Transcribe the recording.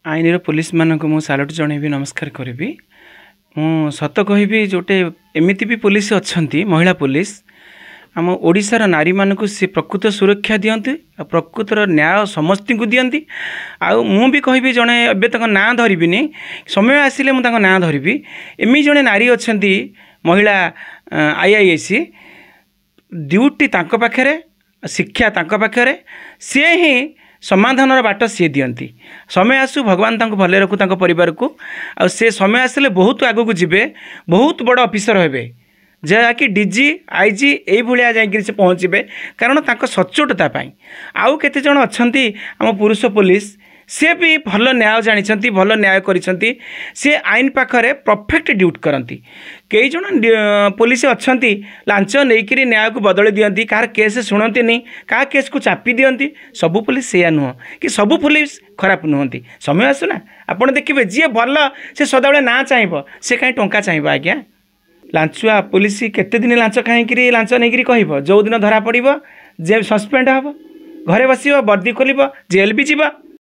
आईन पुलिस मानक मु सालुट जनइबी नमस्कार करी मु सत कहि जोटे एमती भी पुलिस अच्छा महिला पुलिस आम ओडिशार नारी मानक सी प्रकृत सुरक्षा दियंती प्रकृतर न्याय समस्त को दियंती मु भी कहि जड़े ए तक ना धरबिनी समय आसिले मुझे ना धरबी एमि जड़े नारी अच्छा महिला IAS ड्यूटी तांको पाखरे शिक्षा तांको पाखरे सी ही समाधान बाट सी दियंती समय आसू भगवान तांको भले रखु तांको परिवार को आ से समय आसिले बहुत आगू को जीवे बहुत बड़ ऑफिसर हेबे जहाँकि DG IG यही भाया जा पहुँचे कारण तांको सचोटता आउ केते जण अछंती आम पुरुष पुलिस सी भी भल न्याय जानी भल न्याय करिसेंती सी आईन पाखरे परफेक्ट ड्यूटी करती कई जन पुलिस अच्छा लांच नहीं न्याय को बदल दियंती कार केस शुणती नहीं क्या केस को चापी दियंती सबू पुलिस से नुह कि सबू पुलिस खराब नुहंती समय आसुना आपड़ देखिए जी भल से सदाबले ना चाहब से कहीं टंका चाहब आज्ञा लांचुआ पुलिस केते दिन लांच कहीं लांच नहीं कह जो दिन धरा पड़ जे सस्पेंड हम घरे बस वर्दी खोल जेल भी जीवा